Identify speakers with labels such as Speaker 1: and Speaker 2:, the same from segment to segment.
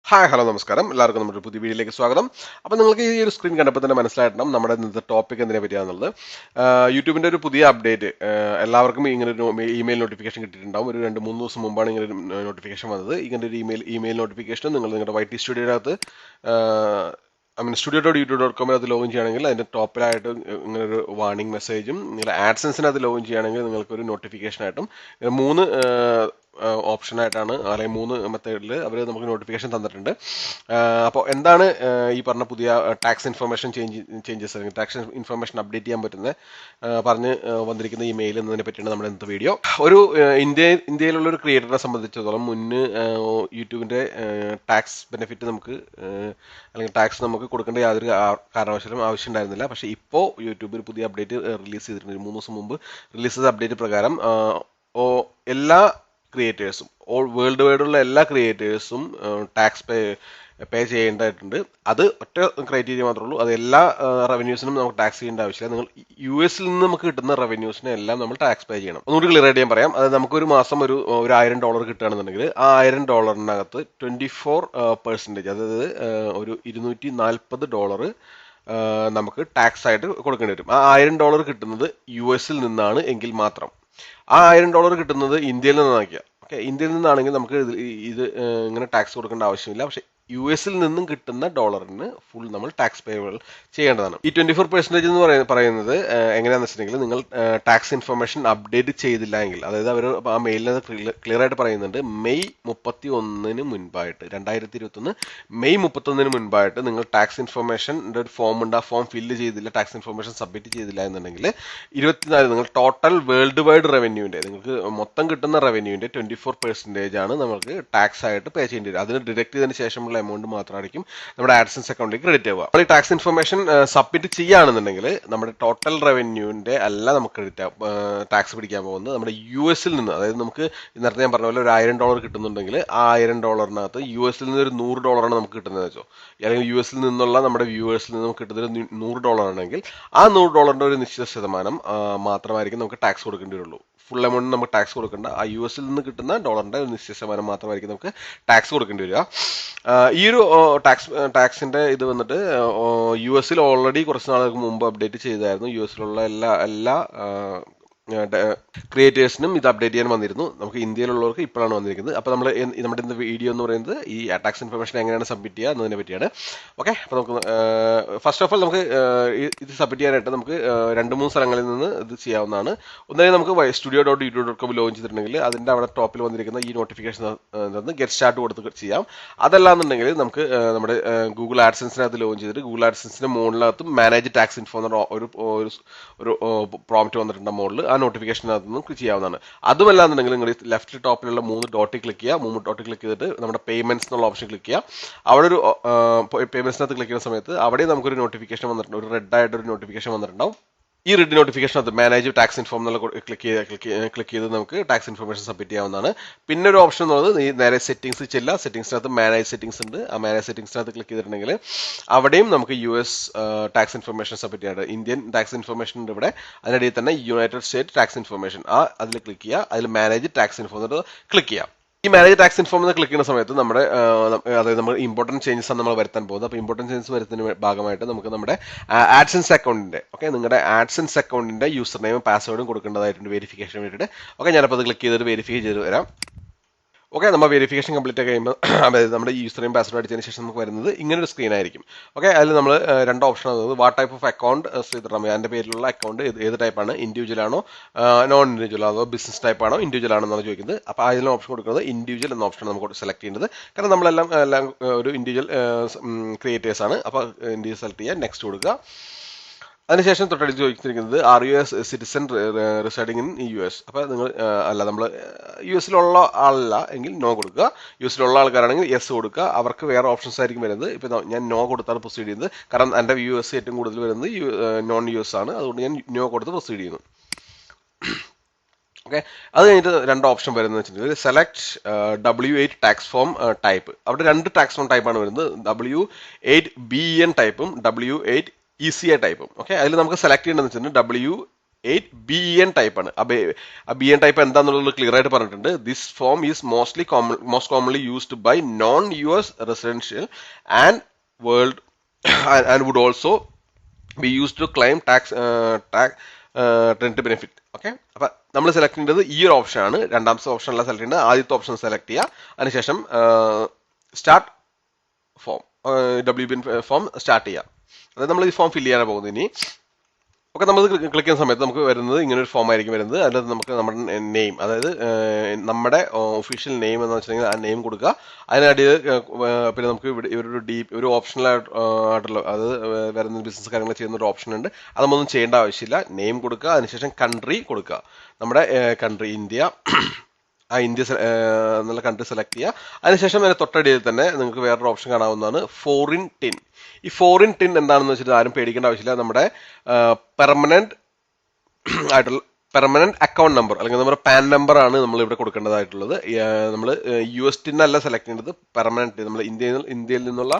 Speaker 1: Hi hello നമസ്കാരം എല്ലാവർക്കും നമ്മുടെ പുതിയ വീഡിയോയിലേക്ക് സ്വാഗതം. അപ്പോൾ നിങ്ങൾക്ക് ഈ ഒരു സ്ക്രീൻ കണ്ടപ്പോൾ തന്നെ മനസ്സിലായിട്ടണം നമ്മുടെ ഇന്നത്തെ ടോപ്പിക് എന്തിനെ പറ്റിയാണെന്നുള്ളത്. യൂട്യൂബിന്റെ ഒരു പുതിയ അപ്ഡേറ്റ് എല്ലാവർക്കും ഇങ്ങനെ ഒരു ഇമെയിൽ നോട്ടിഫിക്കേഷൻ കിട്ടിയിട്ടുണ്ടാവും. ഒരു 2-3 ദിവസം മുമ്പാണ് ഇങ്ങനെ ഒരു നോട്ടിഫിക്കേഷൻ വന്നത്. ഇങ്ങനെ ഒരു ഇമെയിൽ നോട്ടിഫിക്കേഷൻ നിങ്ങൾ നിങ്ങളുടെ YT സ്റ്റുഡിയോയുടെ studio.youtube.com അത് ലോഗിൻ ചെയ്യുകയാണെങ്കിൽ അതിന്റെ ടോപ്പിലായിട്ട് ഇങ്ങനെ ഒരു വാർണിംഗ് മെസ്സേജും നിങ്ങൾ ആഡ്സെൻസിന് അത് ലോഗിൻ ചെയ്യുകയാണെങ്കിൽ നിങ്ങൾക്ക് ഒരു നോട്ടിഫിക്കേഷൻ ആയിട്ടും മൂന്ന് ഓപ്ഷനായിട്ടാണ് അല്ലെങ്കിൽ 3 മെത്തേഡിൽ അവർ നമുക്ക് നോട്ടിഫിക്കേഷൻ തന്നിട്ടുണ്ട്. അപ്പോൾ എന്താണ് ഈ പറഞ്ഞ പുതിയ ടാക്സ് ഇൻഫർമേഷൻ ചേഞ്ചസ് അല്ലെങ്കിൽ ടാക്സ് ഇൻഫർമേഷൻ അപ്ഡേറ്റ് ചെയ്യാൻ പറ്റുന്ന പറഞ്ഞ് വന്നിരിക്കുന്ന ഈ മെയിൽ എന്നതിനെ പറ്റിയാണ് നമ്മുടെ ഇന്നത്തെ വീഡിയോ. ഒരു ഇന്ത്യയിലുള്ള ഒരു ക്രിയേറ്ററിനെ സംബന്ധിച്ചിടത്തോളം മുന്ന് യൂട്യൂബിന്റെ ടാക്സ് ബെനിഫിറ്റ് നമുക്ക് അല്ലെങ്കിൽ ടാക്സ് നമുക്ക് കൊടുക്കേണ്ട യാതൊരു കാരണവശാലും ആവശ്യം ഉണ്ടായിരുന്നില്ല. പക്ഷേ ഇപ്പോൾ യൂട്യൂബ് ഒരു പുതിയ അപ്ഡേറ്റ് റിലീസ് ചെയ്തിട്ടുണ്ട്. 3 ദിവസം മുമ്പ് റിലീസ് ചെയ്ത അപ്ഡേറ്റ് പ്രകാരം എല്ലാ ക്രിയേറ്റേഴ്സും വേൾഡ് വൈഡുള്ള എല്ലാ ക്രിയേറ്റേഴ്സും ടാക്സ് പേ ചെയ്യേണ്ടതായിട്ടുണ്ട്. അത് ഒറ്റ ക്രൈറ്റീരിയ മാത്രമേ ഉള്ളൂ. അത് എല്ലാ റവന്യൂസിനും നമുക്ക് ടാക്സ് ചെയ്യേണ്ട ആവശ്യമില്ല. നിങ്ങൾ US നിന്ന് നമുക്ക് കിട്ടുന്ന റവന്യൂസിനെ എല്ലാം നമ്മൾ ടാക്സ് പേ ചെയ്യണം. ഒന്നുകൂടി ക്ലിയർ ആയിട്ട് ഞാൻ പറയാം. അത് നമുക്കൊരു മാസം ഒരു $1000 കിട്ടുകയാണെന്നുണ്ടെങ്കിൽ ആ $1000 24%, അതായത് ഒരു $240 നമുക്ക് ടാക്സ് ആയിട്ട് കൊടുക്കേണ്ടി വരും. ആ $1000 കിട്ടുന്നത് US നിന്നാണ് എങ്കിൽ മാത്രം. ആ $1000 കിട്ടുന്നത് ഇന്ത്യയിൽ നിന്നാക്കിയ ഇന്ത്യയിൽ നിന്നാണെങ്കിൽ നമുക്ക് ഇത് ഇങ്ങനെ ടാക്സ് കൊടുക്കേണ്ട ആവശ്യമില്ല. പക്ഷെ US നിന്നും കിട്ടുന്ന ഡോളറിന് ഫുൾ നമ്മൾ ടാക്സ് പേബിൾ ചെയ്യേണ്ടതാണ്. ഈ 24% എന്ന് പറയുന്നത് എങ്ങനെയാണെന്ന് വെച്ചിട്ടുണ്ടെങ്കിൽ നിങ്ങൾ ടാക്സ് ഇൻഫർമേഷൻ അപ്ഡേറ്റ് ചെയ്തില്ല എങ്കിൽ, അതായത് അവർ ആ മെയിലിൽ ക്ലിയർ ആയിട്ട് പറയുന്നുണ്ട്, മെയ് 31 മുൻപായിട്ട് 2021 മെയ് 31 മുൻപായിട്ട് നിങ്ങൾ ടാക്സ് ഇൻഫർമേഷൻ്റെ ഒരു ഫോം ഉണ്ട്, ആ ഫോം ഫില്ല് ചെയ്തില്ല, ടാക്സ് ഇൻഫർമേഷൻ സബ്മിറ്റ് ചെയ്തില്ല എന്നുണ്ടെങ്കിൽ 24 നിങ്ങൾ ടോട്ടൽ വേൾഡ് വൈഡ് റവന്യൂവിൻ്റെ നിങ്ങൾക്ക് മൊത്തം കിട്ടുന്ന റവന്യൂവിൻ്റെ 24% ആണ് നമുക്ക് ടാക്സ് ആയിട്ട് പേ ചെയ്യേണ്ടി വരും. അതിന് ഡിഡക്ട് ചെയ്തതിന് ശേഷമുള്ള എമൗണ്ട് മാത്രമായിരിക്കും നമ്മുടെ ആഡ്സൻസ് അക്കൗണ്ടിലേക്ക് ക്രെഡിറ്റ് ആവുക. അപ്പോൾ ഈ ടാക്സ് ഇൻഫർമേഷൻ സബ്മിറ്റ് ചെയ്യുകയാണെന്നുണ്ടെങ്കിൽ നമ്മുടെ ടോട്ടൽ റവന്യൂവിന്റെ അല്ല നമുക്ക് ക്രെഡിറ്റ് ടാക്സ് പിടിക്കാൻ പോകുന്നത് നമ്മുടെ US നിന്ന്. അതായത് നമുക്ക് നേരത്തെ ഞാൻ പറഞ്ഞ പോലെ ഒരു $1000 കിട്ടുന്നുണ്ടെങ്കിൽ ആ $1000 US നിന്ന് ഒരു $100 നമുക്ക് കിട്ടുന്നത് വെച്ചോ, അല്ലെങ്കിൽ US നിന്നുള്ള നമ്മുടെ വ്യൂവേഴ്സിൽ നിന്ന് നമുക്ക് കിട്ടുന്നത് $100 ആണെങ്കിൽ ആ $100 ഒരു നിശ്ചിത ശതമാനം മാത്രമായിരിക്കും നമുക്ക് ടാക്സ് കൊടുക്കേണ്ടി വരുള്ളൂ. ഫുൾ എമൗണ്ട് നമുക്ക് ടാക്സ് കൊടുക്കേണ്ട, ആ US നിന്ന് കിട്ടുന്ന ഡോളറിന്റെ ഒരു നിശ്ചിത ശതമാനം മാത്രമായിരിക്കും നമുക്ക് ടാക്സ് കൊടുക്കേണ്ടി വരിക. ഈ ഒരു ടാക്സിന്റെ ഇത് വന്നിട്ട് US ഓൾറെഡി കുറച്ച് നാളുകൾക്ക് മുമ്പ് അപ്ഡേറ്റ് ചെയ്തായിരുന്നു. US എല്ലാ ക്രിയേറ്റേഴ്സിനും ഇത് അപ്ഡേറ്റ് ചെയ്യാൻ വന്നിരുന്നു. നമുക്ക് ഇന്ത്യയിലുള്ളവർക്ക് ഇപ്പോഴാണ് വന്നിരിക്കുന്നത്. അപ്പോൾ നമ്മുടെ ഇന്ന് വീഡിയോ എന്ന് പറയുന്നത് ഈ ടാക്സ് ഇൻഫർമേഷൻ എങ്ങനെയാണ് സബ്മിറ്റ് ചെയ്യുക എന്നതിനെ പറ്റിയാണ്. ഓക്കെ, അപ്പോൾ നമുക്ക് ഫസ്റ്റ് ഓഫ് ഓൾ നമുക്ക് ഇത് സബ്മിറ്റ് ചെയ്യാനായിട്ട് നമുക്ക് 2-3 സ്ഥലങ്ങളിൽ നിന്ന് ഇത് ചെയ്യാവുന്നതാണ്. ഒന്നായി നമുക്ക് studio.youtube.com ലോഗിൻ ചെയ്തിട്ടുണ്ടെങ്കിൽ അതിൻ്റെ അവിടെ ടോപ്പിൽ വന്നിരിക്കുന്ന ഈ നോട്ടിഫിക്കേഷൻ ഗെറ്റ് സ്റ്റാർട്ട് കൊടുത്ത് ചെയ്യാം. അതല്ലാന്നുണ്ടെങ്കിൽ നമുക്ക് നമ്മുടെ ഗൂഗിൾ ആഡ്സൻസിനകത്ത് ലോഗിൻ ചെയ്തിട്ട് ഗൂഗിൾ ആഡ്സൻസിന്റെ മുകളിനകത്ത് മാനേജ് ടാക്സ് ഇൻഫോ എന്ന ഒരു പ്രോംപ്റ്റ് വന്നിട്ടുണ്ട് മുകളിൽ. ആ നോട്ടിഫിക്കേഷനകത്ത് നമുക്ക് ചെയ്യാവുന്നതാണ്. അതുമല്ലാന്നുണ്ടെങ്കിൽ നിങ്ങൾ ലെഫ്റ്റ് ടോപ്പിലുള്ള 3 ഡോട്ടിൽ ക്ലിക്ക് ചെയ്യുക. 3 ഡോട്ടിൽ ക്ലിക്ക് ചെയ്തിട്ട് നമ്മുടെ പേയ്മെന്റ്സ് എന്നുള്ള ഓപ്ഷൻ ക്ലിക്ക് ചെയ്യുക. അവിടെ ഒരു പേയ്മെന്റ്സിനകത്ത് ക്ലിക്ക് ചെയ്യുന്ന സമയത്ത് അവിടെ നമുക്കൊരു നോട്ടിഫിക്കേഷൻ വന്നിട്ടുണ്ട്, ഒരു റെഡ് ആയിട്ടൊരു നോട്ടിഫിക്കേഷൻ വന്നിട്ടുണ്ടാവും. ഈ റെഡ് നോട്ടിഫിക്കേഷൻ അത് മാനേജ് ടാക്സ് ഇൻഫോം എന്നുള്ള ക്ലിക്ക് ചെയ്ത് നമുക്ക് ടാക്സ് ഇൻഫർമേഷൻ സബ്മിറ്റ് ചെയ്യാവുന്നതാണ്. പിന്നെ ഒരു ഓപ്ഷൻ എന്നുള്ളത് ഈ നേരെ സെറ്റിംഗ്സ് ചെല്ലുക. സെറ്റിംഗ്സിനകത്ത് മാനേജ് സെറ്റിംഗ്സ് ഉണ്ട്. ആ മാനേജ് സെറ്റിംഗ്സിനകത്ത് ക്ലിക്ക് ചെയ്തിട്ടുണ്ടെങ്കിൽ അവിടെയും നമുക്ക് US ടാക്സ് ഇൻഫർമേഷൻ സബ്മിറ്റ് ചെയ്യാറുണ്ട്. ഇന്ത്യൻ ടാക്സ് ഇൻഫർമേഷൻ ഉണ്ട് ഇവിടെ. അതിനിടയിൽ തന്നെ യുണൈറ്റഡ് സ്റ്റേറ്റ് ടാക്സ് ഇൻഫർമേഷൻ അതിൽ ക്ലിക്ക് ചെയ്യുക. അതിൽ മാനേജ് ടാക്സ് ഇൻഫോ ക്ലിക്ക് ചെയ്യുക. ഈ മാനേജ് ടാക്സ് ഇൻഫോം എന്ന് ക്ലിക്ക് ചെയ്യുന്ന സമയത്ത് നമ്മുടെ അതായത് നമ്മൾ ഇമ്പോർട്ടൻറ്റ് ചേഞ്ചസ് ആണ് നമ്മൾ വരുത്താൻ പോകുന്നത്. അപ്പോൾ ഇമ്പോർട്ടൻറ്റ് ചേഞ്ചസ് വരുത്തുന്ന ഭാഗമായിട്ട് നമുക്ക് നമ്മുടെ ആഡ്സൻസ് അക്കൗണ്ടിന്റെ നിങ്ങളുടെ ആഡ്സൻസ് അക്കൗണ്ടിന്റെ യൂസർ നെയിം പാസ്വേഡും കൊടുക്കേണ്ടതായിട്ടുണ്ട് വെരിഫിക്കേഷൻ വേണ്ടിയിട്ട്. ഞാനപ്പോൾ അത് ക്ലിക്ക് ചെയ്തിട്ട് വെരിഫൈ ചെയ്ത് വരാം. നമ്മൾ വെരിഫിക്കേഷൻ കംപ്ലീറ്റ് ആയി കഴിയുമ്പോൾ അതായത് നമ്മുടെ യൂസർ നെയിം പാസ്വേഡ് അടിച്ചതിന് ശേഷം നമുക്ക് വരുന്നത് ഇങ്ങനെ ഒരു സ്ക്രീൻ ആയിരിക്കും. അതിൽ നമ്മൾ 2 ഓപ്ഷൻ ആണ്. വാട്ട് ടൈപ്പ് ഓഫ് അക്കൗണ്ട് ശ്രീധർറാം എൻ്റെ പേരിലുള്ള അക്കൗണ്ട് ഏത് ടൈപ്പാണ്, ഇൻഡിവിജ്വൽ ആണോ നോൺ ഇൻഡിവിജ്വൽ ആണോ, ബിസിനസ് ടൈപ്പ് ആണോ ഇൻഡിവിജ്വൽ ആണോ എന്നാണ് ചോദിക്കുന്നത്. അപ്പോൾ അതിനുള്ള ഓപ്ഷൻ കൊടുക്കുന്നത് ഇൻഡിവിജ്വൽ എന്ന ഓപ്ഷൻ നമുക്ക് സെലക്ട് ചെയ്യേണ്ടത്. കാരണം നമ്മളെല്ലാം ഒരു ഇൻഡിവിജ്വൽ ക്രിയേറ്റേഴ്സ് ആണ്. അപ്പോൾ ഇൻഡിവിജ്വൽ സെലക്ട് ചെയ്യുക, നെക്സ്റ്റ് കൊടുക്കുക. അതിനുശേഷം തൊട്ടടുത്ത് ചോദിച്ചിരിക്കുന്നത് are you S citizen residing in US. അപ്പോൾ നിങ്ങൾ നമ്മൾ US ആളല്ല എങ്കിൽ നോ കൊടുക്കുക. US ആൾക്കാരാണെങ്കിൽ യെസ് കൊടുക്കുക. അവർക്ക് വേറെ ഓപ്ഷൻസ് ആയിരിക്കും വരുന്നത്. ഇപ്പോൾ ഞാൻ നോ കൊടുത്താണ് പ്രൊസീഡ് ചെയ്യുന്നത്. കാരണം എൻ്റെ വ്യൂവേഴ്സ് ഏറ്റവും കൂടുതൽ വരുന്നത് നോൺ US ആണ്. അതുകൊണ്ട് ഞാൻ നോ കൊടുത്ത് പ്രൊസീഡ് ചെയ്യുന്നു. അത് കഴിഞ്ഞിട്ട് 2 ഓപ്ഷൻ വരുന്നത് വെച്ചിട്ടുണ്ടെങ്കിൽ select W8 tax form type. അവിടെ 2 ടാക്സ് ഫോം ടൈപ്പാണ് വരുന്നത്. W8BN ടൈപ്പും W8 ECA ടൈപ്പും. അതിൽ നമുക്ക് സെലക്ട് ചെയ്യേണ്ടതെന്ന് വെച്ചിട്ടുണ്ടെങ്കിൽ BEN ടൈപ്പ് ആണ്. ആ BEN ടൈപ്പ് എന്താണെന്നുള്ളത് ക്ലിയർ ആയിട്ട് പറഞ്ഞിട്ടുണ്ട്. This form is most commonly used by non US residential and world and would also be used to claim tent benefit. Okay, അപ്പൊ നമ്മൾ സെലക്ട് ചെയ്യേണ്ടത് ഈ ഒരു ഓപ്ഷൻ ആണ്. രണ്ടാമത്തെ ഓപ്ഷനല്ല സെലക്ട് ചെയ്യേണ്ടത്, ആദ്യത്തെ ഓപ്ഷൻ സെലക്ട് ചെയ്യുക. അതിനുശേഷം start form, WBN form start ചെയ്യുക. അതായത് നമ്മൾ ഈ ഫോം ഫില്ല് ചെയ്യാനാണ് പോകുന്നത്. ഇനി ഓക്കെ, നമ്മൾ ക്ലിക്ക് ചെയ്യുന്ന സമയത്ത് നമുക്ക് വരുന്നത് ഇങ്ങനെ ഒരു ഫോം ആയിരിക്കും വരുന്നത്. അതിനകത്ത് നമുക്ക് നമ്മുടെ നെയിം, അതായത് നമ്മുടെ ഒഫീഷ്യൽ നെയിം എന്ന് വെച്ചിട്ടുണ്ടെങ്കിൽ ആ നെയിം കൊടുക്കുക. അതിനടിയിൽ പിന്നെ നമുക്ക് ഇവിടെ ഒരു ഓപ്ഷണൽ ആയിട്ടുള്ള, അത് വരുന്ന ബിസിനസ് കാര്യങ്ങൾ ചെയ്യുന്ന ഒരു ഓപ്ഷൻ ഉണ്ട്. അത് നമ്മളൊന്നും ചെയ്യേണ്ട ആവശ്യമില്ല. നെയിം കൊടുക്കുക, അതിനുശേഷം കൺട്രി കൊടുക്കുക. നമ്മുടെ കൺട്രി ഇന്ത്യ, ആ ഇന്ത്യ എന്നുള്ള കൺട്രി സെലക്ട് ചെയ്യുക. അതിനുശേഷം അതിന് തൊട്ടടിയിൽ തന്നെ നിങ്ങൾക്ക് വേറൊരു ഓപ്ഷൻ കാണാവുന്നതാണ് ഫോറിൻ ടിൻ. ഈ ഫോറിൻ ടിൻ എന്താണെന്ന് വെച്ചിട്ട് ആരും പേടിക്കേണ്ട ആവശ്യമില്ല. നമ്മുടെ പെർമനന്റ് അക്കൗണ്ട് നമ്പർ അല്ലെങ്കിൽ നമ്മുടെ പാൻ നമ്പർ ആണ് നമ്മൾ ഇവിടെ കൊടുക്കേണ്ടതായിട്ടുള്ളത്. നമ്മൾ US ടിൻ അല്ല സെലക്ട് ചെയ്യേണ്ടത്, പെർമനന്റ്. നമ്മൾ ഇന്ത്യയിൽ നിന്നുള്ള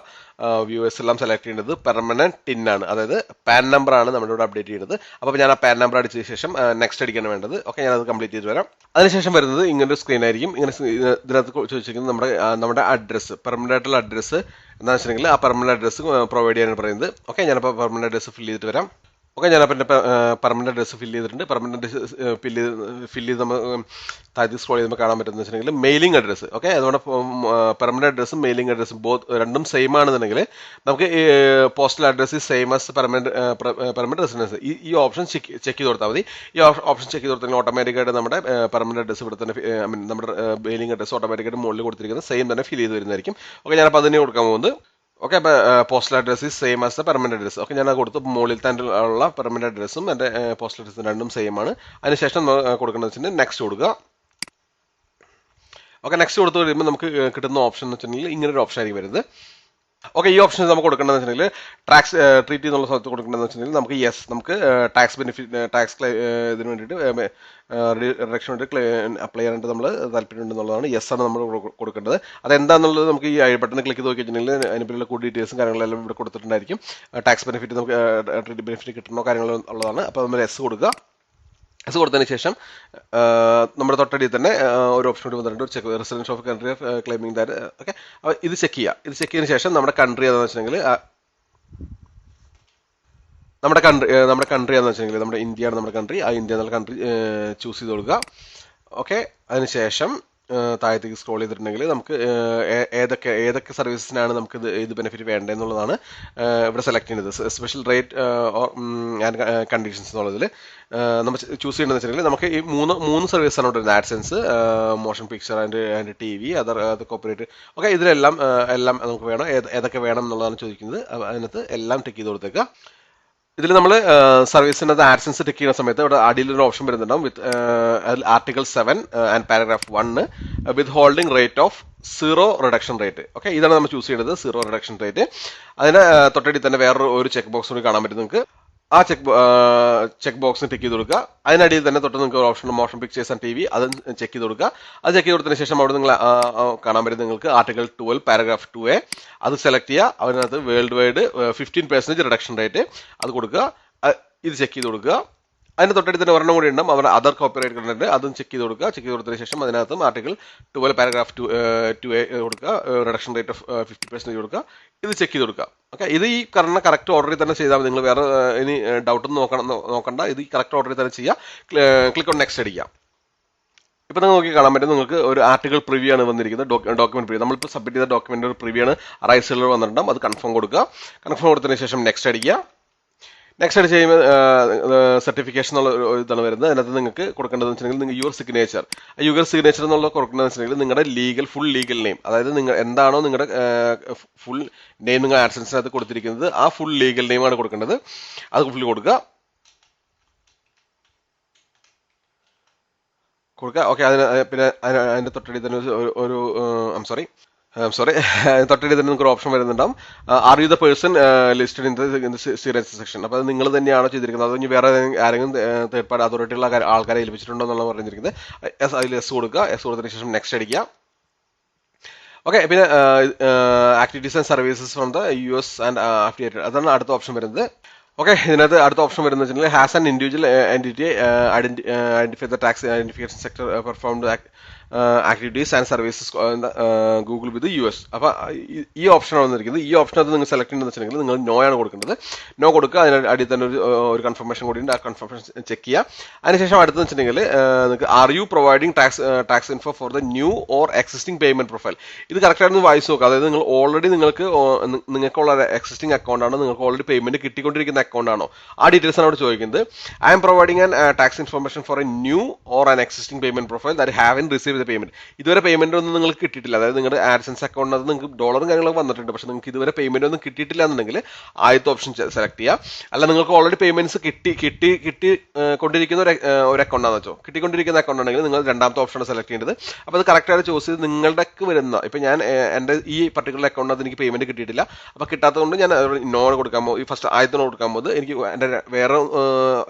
Speaker 1: വ്യൂവേഴ്സ് എല്ലാം സെലക്ട് ചെയ്യേണ്ടത് പെർമനന്റ് ടിൻ ആണ്, അതായത് പാൻ നമ്പർ ആണ് നമ്മുടെ ഇവിടെ അപ്ഡേറ്റ് ചെയ്യുന്നത്. അപ്പോൾ ഞാൻ ആ പാൻ നമ്പർ അടിച്ച ശേഷം നെക്സ്റ്റ് അടിക്കാണ് വേണ്ടത്. ഓക്കെ, ഞാനത് കംപ്ലീറ്റ് ചെയ്ത് വരാം. അതിനുശേഷം വരുന്നത് ഇങ്ങനൊരു സ്ക്രീൻ ആയിരിക്കും. ഇങ്ങനെ ഇതിനകത്ത് ചോദിച്ചിരിക്കുന്നത് നമ്മുടെ അഡ്രസ്സ്, പെർമനന്റ് ആയിട്ടുള്ള അഡ്രസ്സ് എന്താണെന്ന് വെച്ചിട്ടുണ്ടെങ്കിൽ ആ പെർമനന്റ് അഡ്രസ്സ് പ്രൊവൈഡ് ചെയ്യാനാണ് പറയുന്നത്. ഓക്കെ, ഞാനിപ്പോൾ പെർമനന്റ് അഡ്രസ്സ് ഫില്ല് ചെയ്തിട്ട് വരാം. ഓക്കെ, ഞാനപ്പോൾ എൻ്റെ പെർമനന്റ് അഡ്രസ്സ് ഫില്ല് ചെയ്തിട്ടുണ്ട്. പെർമനന്റ് അഡ്രസ്സ് ഫില്ല് ചെയ്ത് നമ്മൾ താഴത്ത് സ്ക്രോൾ ചെയ്യുമ്പോൾ കാണാൻ പറ്റുന്നത് വെച്ചിട്ടുണ്ടെങ്കിൽ മെയിലിംഗ് അഡ്രസ്സ്. ഓക്കെ, അതുകൊണ്ട് പെർമനന്റ് അഡ്രസ്സും മെയിലിംഗ് അഡ്രസ്സും രണ്ടും സെയിം ആണെന്നുണ്ടെങ്കിൽ നമുക്ക് postal address same as permanent residence. ഈ ഓപ്ഷൻ ചെക്ക് ചെയ്ത് കൊടുത്താൽ മതി. ഈ ഓപ്ഷൻ ചെക്ക് ചെയ്ത് കൊടുത്താൽ ഓട്ടോമാറ്റിക്കായിട്ട് നമ്മുടെ പെർമനന്റ് അഡ്രസ്സ് ഇവിടെ തന്നെ, നമ്മുടെ മെയിലിംഗ് അഡ്രസ്സ് ഓട്ടോമാറ്റിക്കായിട്ട് മുകളിൽ കൊടുത്തിരിക്കുന്നത് സെയിം തന്നെ ഫിൽ ചെയ്ത് വരുന്നതായിരിക്കും. ഓക്കെ, ഞാനപ്പോൾ അതിനെ കൊടുക്കാൻ പോകുന്നത്. ഓക്കെ, അപ്പോൾ postal address is same as the permanent address. Okay, ഞാൻ കൊടുത്തു. മുകളിൽ തന്നെ ഉള്ള പെർമനന്റ് അഡ്രസ്സും എൻ്റെ പോസ്റ്റൽ അഡ്രസ്സും രണ്ടും സെയിം ആണ്. അതിനുശേഷം കൊടുക്കേണ്ടത് വെച്ചിട്ടുണ്ടെങ്കിൽ നെക്സ്റ്റ് കൊടുക്കുക. ഓക്കെ, നെക്സ്റ്റ് കൊടുത്തു കഴിയുമ്പോൾ നമുക്ക് കിട്ടുന്ന ഓപ്ഷൻ എന്ന് വെച്ചിട്ടുണ്ടെങ്കിൽ ഇങ്ങനെ ഒരു ഓപ്ഷൻ ആയിരിക്കും വരുന്നത്. ഓക്കെ, ഈ ഓപ്ഷൻ നമുക്ക് കൊടുക്കേണ്ടതെന്ന് വെച്ചിട്ടുണ്ടെങ്കിൽ ടാക്സ് ട്രീറ്റ് എന്നുള്ള സ്ഥലത്ത് കൊടുക്കേണ്ടതെന്ന് വെച്ചിട്ടുണ്ടെങ്കിൽ നമുക്ക് ടാക്സ് ബെനിഫിറ്റ്, ടാക്സ് ഇതിന് വേണ്ടിയിട്ട് റിഡക്ഷൻ വേണ്ടി അപ്ലൈ ചെയ്യാനായിട്ട് നമ്മൾ താല്പര്യമുണ്ടെന്നുള്ളതാണ്. യെസ് ആണ് നമ്മൾ കൊടുക്കേണ്ടത്. അതെന്താണെന്നുള്ളത് നമുക്ക് ഈ ബട്ടൺ ക്ലിക്ക് ചെയ്ത് നോക്കിയിട്ടുണ്ടെങ്കിൽ അതിനെപ്പറ്റിയുള്ള കൂടുതൽ ഡീറ്റെയിൽസും കാര്യങ്ങളെല്ലാം ഇവിടെ കൊടുത്തിട്ടുണ്ടായിരിക്കും. ടാക്സ് ബെനിഫിറ്റ്, നമുക്ക് ട്രീറ്റ് ബെനിഫിറ്റ് കിട്ടണോ കാര്യങ്ങൾ ഉള്ളതാണ്. അപ്പോൾ നമ്മൾ യെസ് കൊടുക്കുക. എസ് കൊടുത്തതിന് ശേഷം നമ്മുടെ തൊട്ടടിയിൽ തന്നെ ഒരു ഓപ്ഷൻ കൂടി വന്നിട്ടുണ്ട്, ഒരു check residence of country of claiming that. Okay, അപ്പോൾ ഇത് ചെക്ക് ചെയ്യുക. ഇത് ചെക്ക് ചെയ്തതിന് ശേഷം നമ്മുടെ കൺട്രി എന്താണെന്ന് വെച്ചിട്ടുണ്ടെങ്കിൽ നമ്മുടെ കൺട്രി എന്താണെന്ന് വെച്ചിട്ടുണ്ടെങ്കിൽ നമ്മുടെ ഇന്ത്യയാണ് നമ്മുടെ കൺട്രി. ആ ഇന്ത്യ എന്നുള്ള കൺട്രി ചൂസ് ചെയ്ത് കൊടുക്കുക. ഓക്കെ, അതിനുശേഷം താഴത്തേക്ക് സ്ക്രോൾ ചെയ്തിട്ടുണ്ടെങ്കിൽ നമുക്ക് ഏതൊക്കെ സർവീസസിനാണ് നമുക്ക് ഇത് ബെനിഫിറ്റ് വേണ്ടതെന്നുള്ളതാണ് ഇവിടെ സെലക്ട് ചെയ്യുന്നത്. സ്പെഷ്യൽ റേറ്റ് ആൻഡ് കണ്ടീഷൻസ് എന്നുള്ളതിൽ നമ്മൾ ചൂസ് ചെയ്യേണ്ടതെന്ന് വെച്ചിട്ടുണ്ടെങ്കിൽ നമുക്ക് ഈ മൂന്ന് സർവീസാണ് ഇവിടെ വരുന്നത്. AdSense, motion picture and TV, other corporate. Okay, ഇതിലെല്ലാം നമുക്ക് വേണം. ഏതൊക്കെ വേണം എന്നുള്ളതാണ് ചോദിക്കുന്നത്. അതിനകത്ത് എല്ലാം ടിക്ക് ചെയ്ത് കൊടുത്തേക്കുക. ഇതിൽ നമ്മൾ സർവീസിനകത്ത് ആഡ്സെൻസ് ടിക്ക് ചെയ്യുന്ന സമയത്ത് ഇവിടെ അടിയിലൊരു ഓപ്ഷൻ വരുന്നുണ്ടാവും with article 7 and paragraph 1 withholding rate of 0 reduction rate. Okay, ഇതാണ് നമ്മൾ ചൂസ് ചെയ്യുന്നത്, 0 റിഡക്ഷൻ റേറ്റ്. അതിന് തൊട്ടടി തന്നെ വേറൊരു ചെക്ക് ബോക്സ് കൂടി കാണാൻ പറ്റും നിങ്ങൾക്ക്. ആ ചെക്ക് ബോക്സിന് ടിക്ക് ചെയ്ത് കൊടുക്കുക. അതിനടിയിൽ തന്നെ തൊട്ട് നിങ്ങൾക്ക് ഒരു option motion pictures and TV, അത് ചെക്ക് ചെയ്ത് കൊടുക്കുക. അത് ചെക്ക് ചെയ്ത് കൊടുത്തതിന് ശേഷം അവിടെ നിങ്ങൾ കാണാൻ പറ്റും നിങ്ങൾക്ക് ആർട്ടിക്കിൾ 12 പാരഗ്രാഫ് 2A, അത് സെലക്ട് ചെയ്യുക. അതിനകത്ത് വേൾഡ് വൈഡ് 15% റിഡക്ഷൻ റേറ്റ് അത് കൊടുക്കുക. ഇത് ചെക്ക് ചെയ്ത് കൊടുക്കുക. അതിന്റെ തൊട്ടടുത്ത് തന്നെ ഒരെണ്ണം കൂടി ഉണ്ടാവും, അവർ അതർ കോപ്പറേറ്റ് കണ്ടന്റ്, അതും ചെക്ക് ചെയ്ത് കൊടുക്കുക. ചെക്ക് ചെയ്ത് കൊടുത്തതിന് ശേഷം അതിനകത്തും ആർട്ടിക്കിൾ 12 പാരഗ്രാഫ് 2A കൊടുക്കുക, റിഡക്ഷൻ റേറ്റ് ഓഫ് 50% കൊടുക്കുക. ഇത് ചെക്ക് ചെയ്ത് കൊടുക്കുക. ഓക്കെ, ഇത് ഈ കറക്റ്റ് ഓർഡറിൽ തന്നെ ചെയ്താൽ നിങ്ങൾ വേറെ ഇനി ഡൗട്ടൊന്നും നോക്കണ്ട. ഇത് ഈ കറക്റ്റ് ഓർഡറിൽ തന്നെ ചെയ്യുക. ക്ലിക്ക് ഓൺ നെക്സ്റ്റ് അടിക്കുക. ഇപ്പൊ നിങ്ങൾക്ക് കാണാൻ പറ്റും, നിങ്ങൾക്ക് ഒരു ആർട്ടിക്കിൾ പ്രിവ്യൂ ആണ് വന്നിരിക്കുന്നത്, ഡോക്യുമെന്റ് പ്രിവ്യൂ. നമ്മളിപ്പോൾ സബ്മിറ്റ് ചെയ്ത ഡോക്യുമെന്റ് ഒരു പ്രിവ്യൂ ആണ് റൈറ്റ് സൈഡിൽ വന്നിട്ടുണ്ടാവും. അത് കൺഫേം കൊടുക്കുക. കൺഫേം കൊടുത്തതിന് ശേഷം നെക്സ്റ്റ് അടിക്കുക. നെക്സ്റ്റ് അടിച്ച് കഴിയുമ്പോൾ സർട്ടിഫിക്കേഷൻ എന്നുള്ള ഇതാണ് വരുന്നത്. അതിനകത്ത് നിങ്ങൾക്ക് കൊടുക്കേണ്ടതെന്ന് വെച്ചിട്ടുണ്ടെങ്കിൽ നിങ്ങൾ യുവർ സിഗ്നേച്ചർ എന്നുള്ള കൊടുക്കേണ്ടതെന്ന് വെച്ചിട്ടുണ്ടെങ്കിൽ നിങ്ങളുടെ ഫുൾ ലീഗൽ നെയിം, അതായത് നിങ്ങൾ എന്താണോ നിങ്ങളുടെ ഫുൾ നെയിം നിങ്ങൾ ആഡ്സെൻസിനകത്ത് കൊടുത്തിരിക്കുന്നത് ആ ഫുൾ ലീഗൽ നെയിമാണ് കൊടുക്കേണ്ടത്. അത് ഫുൾ കൊടുക്കുക. ഓക്കെ, പിന്നെ അതിന്റെ തൊട്ടടി തന്നെ ഒരു തൊട്ടടി തന്നെ നിങ്ങൾക്ക് ഒരു ഓപ്ഷൻ വരുന്നുണ്ടാവും, are you the person listed in the signature section. അപ്പോൾ അത് നിങ്ങൾ തന്നെയാണോ ചെയ്തിരിക്കുന്നത്, അത് ഇനി വേറെ ആരെങ്കിലും തേർഡ് പാർട്ടി അതോറിറ്റിയുള്ള ആൾക്കാരെ ഏൽപ്പിച്ചിട്ടുണ്ടോ എന്നുള്ള പറഞ്ഞിരിക്കുന്നത്. അതിൽ എസ് കൊടുക്കുക. എസ് കൊടുത്തതിന് ശേഷം നെക്സ്റ്റ് അടിക്കുക. ഓക്കെ, പിന്നെ activities and services from the US and affiliated, അതാണ് അടുത്ത ഓപ്ഷൻ വരുന്നത്. ഓക്കെ, ഇതിനകത്ത് അടുത്ത ഓപ്ഷൻ വരുന്നത് വെച്ചിട്ടുണ്ടെങ്കിൽ has an individual entity identify the tax identification sector performed activities and services Google with US. അപ്പോൾ ഈ ഓപ്ഷനാണ് വന്നിരിക്കുന്നത്. ഈ ഓപ്ഷനകത്ത് നിങ്ങൾ സെലക്ട് ചെയ്യുന്നത് വെച്ചിട്ടുണ്ടെങ്കിൽ നിങ്ങൾ നോ ആണ് കൊടുക്കേണ്ടത്. നോ കൊടുക്കുക. അതിന് അടിയിൽ തന്നെ ഒരു കൺഫർമേഷൻ കൂടി ഉണ്ട്. ആ കൺഫർമേഷൻ ചെക്ക് ചെയ്യുക. അതിനുശേഷം അടുത്തെന്ന് വെച്ചിട്ടുണ്ടെങ്കിൽ നിങ്ങൾക്ക് are you providing tax info for the new or existing payment profile. ഇത് കറക്റ്റായിട്ട് വായിച്ച് നോക്കുക. അതായത് നിങ്ങൾ ഓൾറെഡി നിങ്ങൾക്കുള്ള എക്സിസ്റ്റിംഗ് അക്കൗണ്ട് ആണോ, നിങ്ങൾക്ക് ഓൾറെഡി പേയ്മെന്റ് കിട്ടിക്കൊണ്ടിരിക്കുന്ന അക്കൗണ്ട് ആണോ, ആ ഡീറ്റെയിൽസ് ആണ് അവിടെ ചോദിക്കുന്നത്. I M providing an tax information for A new or an existing payment profile that have in receive the payment. ഇതുവരെ പേയ്മെന്റ് ഒന്നും നിങ്ങൾക്ക് കിട്ടിയിട്ടില്ല. അതായത് നിങ്ങളുടെ ആഡ്സെൻസ് അക്കൗണ്ടിനകത്ത് നിങ്ങൾക്ക് ഡോളറും കാര്യങ്ങളൊക്കെ വന്നിട്ടുണ്ട്, പക്ഷേ നിങ്ങൾക്ക് ഇതുവരെ പേയ്മെന്റ് ഒന്നും കിട്ടിയിട്ടില്ല എന്നുണ്ടെങ്കിൽ ആദ്യത്തെ ഓപ്ഷൻ സെലക്ട് ചെയ്യുക. അല്ല നിങ്ങൾക്ക് ഓൾറെഡി പേയ്മെന്റ്സ് കൊണ്ടിരിക്കുന്ന ഒരു അക്കൗണ്ട് ആണെന്ന് വെച്ചോ, കിട്ടിക്കൊണ്ടിരിക്കുന്ന അക്കൗണ്ട് ആണെങ്കിൽ നിങ്ങൾ രണ്ടാമത്തെ ഓപ്ഷനാണ് സെലക്ട് ചെയ്യേണ്ടത്. അപ്പോൾ അത് കറക്റ്റായിട്ട് ചൂസ് ചെയ്ത് നിങ്ങളുടെ വരുന്ന, ഇപ്പം ഞാൻ എൻ്റെ ഈ പർട്ടിക്കുലർ അക്കൗണ്ടിനകത്ത് എനിക്ക് പേയ്മെന്റ് കിട്ടിയിട്ടില്ല. അപ്പോൾ കിട്ടാത്തതുകൊണ്ട് ഞാൻ നോ കൊടുക്കാൻ പോകും. ഈ ഫസ്റ്റ് ആദ്യത്തെ കൊടുക്കാൻ പോകുന്നത് എനിക്ക് എൻ്റെ വേറെ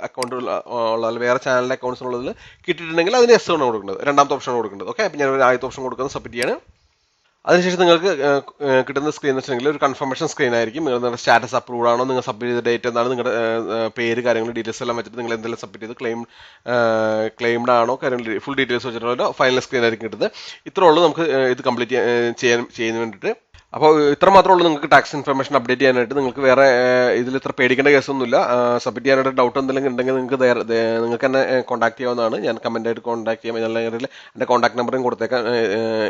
Speaker 1: അക്കൗണ്ട് ഉള്ള വേറെ ചാനലിൻ്റെ അക്കൗണ്ട്സ് ഉള്ളതിൽ കിട്ടിയിട്ടുണ്ടെങ്കിൽ അതിന് എസ് ആണ് കൊടുക്കുന്നത്, രണ്ടാമത്തെ ഓപ്ഷൻ കൊടുക്കുന്നത്. ഓക്കെ, അപ്പോൾ ഞാൻ ഒരു ആദ്യത്തെ ഓപ്ഷൻ കൊടുക്കുന്നത് സബ്മിറ്റ് ചെയ്യാണ്. അതിനുശേഷം നിങ്ങൾക്ക് കിട്ടുന്ന സ്ക്രീൻ എന്ന് വെച്ചിട്ടുണ്ടെങ്കിൽ ഒരു കൺഫർമേഷൻ സ്ക്രീൻ ആയിരിക്കും. നിങ്ങളുടെ സ്റ്റാറ്റസ് അപ്രൂവ്ഡ് ആണോ, നിങ്ങൾ സബ്മിറ്റ് ചെയ്ത ഡേറ്റ് എന്താണ്, നിങ്ങളുടെ പേര് കാര്യങ്ങൾ ഡീറ്റെയിൽസ് എല്ലാം വെച്ചിട്ട് നിങ്ങൾ എന്തെങ്കിലും സബ്മിറ്റ് ചെയ്ത് ക്ലെയിംഡ് ആണോ കാര്യങ്ങൾ ഫുൾ ഡീറ്റെയിൽസ് വെച്ചിട്ടുള്ള ഫൈനൽ സ്ക്രീൻ ആയിരിക്കും കിട്ടുന്നത്. ഇത്രേ ഉള്ളൂ നമുക്ക് ഇത് കംപ്ലീറ്റ് ചെയ്യാൻ വേണ്ടിയിട്ട്. അപ്പോൾ ഇത്ര മാത്രമേ ഉള്ളൂ നിങ്ങൾക്ക് ടാക്സ് ഇൻഫർമേഷൻ അപ്ഡേറ്റ് ചെയ്യാനായിട്ട്. നിങ്ങൾക്ക് വേറെ ഇതിൽ ഇത്ര പേടിക്കേണ്ട കേസൊന്നുമില്ല. സബ്മിറ്റ് ചെയ്യാനായിട്ട് ഡൗട്ട് എന്തെങ്കിലും ഉണ്ടെങ്കിൽ നിങ്ങൾക്ക് തന്നെ കോൺടാക്ട് ചെയ്യാവുന്നതാണ്. ഞാൻ കമന്റ് ആയിട്ട് കോൺടാക്ട് ചെയ്യാം. അല്ലെങ്കിൽ എൻ്റെ കോൺടാക്ട് നമ്പറും കൊടുത്തേക്കാം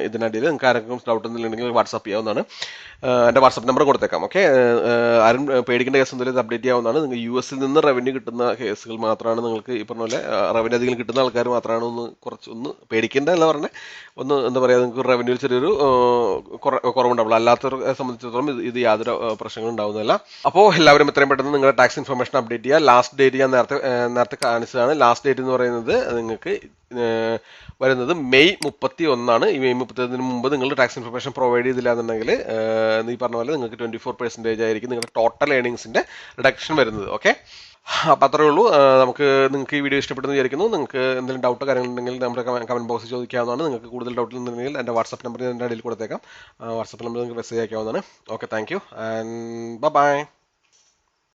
Speaker 1: ഇതിനടിയിൽ. നിങ്ങൾക്ക് ആരെങ്കിലും ഡൗട്ട് എന്തെങ്കിലും ഉണ്ടെങ്കിൽ വാട്സാപ്പ് ചെയ്യാവുന്നതാണ്. എൻ്റെ വാട്സാപ്പ് നമ്പർ കൊടുത്തേക്കാം. ഓക്കെ, ആരും പേടിക്കേണ്ട കേസ് എന്തെങ്കിലും അപ്ഡേറ്റ് ചെയ്യാവുന്നതാണ്. നിങ്ങൾ US നിന്ന് റവന്യൂ കിട്ടുന്ന കേസുകൾ മാത്രമാണ് നിങ്ങൾക്ക് ഈ പറഞ്ഞ പോലെ റവന്യൂ അധികം കിട്ടുന്ന ആൾക്കാർ മാത്രമാണ് ഒന്ന് പേടിക്കേണ്ട അല്ല പറഞ്ഞത്, എന്താ പറയുക, നിങ്ങൾക്ക് റവന്യൂവിൽ ചെറിയൊരു കുറവുണ്ടാവുള്ളൂ. അല്ലാത്തവരെ സംബന്ധിച്ചിടത്തോളം ഇത് യാതൊരു പ്രശ്നങ്ങളും ഉണ്ടാവുന്നില്ല. അപ്പോൾ എല്ലാവരും എത്രയും പെട്ടെന്ന് നിങ്ങളുടെ ടാക്സ് ഇൻഫർമേഷൻ അപ്ഡേറ്റ് ചെയ്യുക. ലാസ്റ്റ് ഡേറ്റ് ഞാൻ നേരത്തെ കാണിച്ചതാണ്. ലാസ്റ്റ് ഡേറ്റ് എന്ന് പറയുന്നത് നിങ്ങൾക്ക് വരുന്നത് മെയ് 31. ഈ മെയ് 31 മുമ്പ് നിങ്ങളുടെ ടാക്സ് ഇൻഫർമേഷൻ പ്രൊവൈഡ് ചെയ്തില്ല എന്നുണ്ടെങ്കിൽ ഈ പറഞ്ഞ പോലെ നിങ്ങൾക്ക് 24% ആയിരിക്കും നിങ്ങളുടെ ടോട്ടൽ ഏർണിങ്സിന്റെ റിഡക്ഷൻ വരുന്നത്. ഓക്കെ, അപ്പം അത്രേ ഉള്ളൂ. നിങ്ങൾക്ക് ഈ വീഡിയോ ഇഷ്ടപ്പെട്ടെന്ന് വിചാരിക്കുന്നു. നിങ്ങൾക്ക് എന്തെങ്കിലും ഡൗട്ടോ കാര്യങ്ങളുണ്ടെങ്കിൽ നമ്മുടെ കമന്റ് ബോക്സിൽ ചോദിക്കാവുന്നതാണ്. നിങ്ങൾക്ക് കൂടുതൽ ഡൗട്ട് ഉണ്ടെങ്കിൽ എൻ്റെ വാട്സാപ്പ് നമ്പർ എൻ്റെ ഇടയിൽ കൊടുത്തേക്കാം. വാട്സാപ്പ് നമ്പർ നിങ്ങൾക്ക് മെസ്സേജ് അയക്കാവുന്നതാണ്. Okay, thank you and by.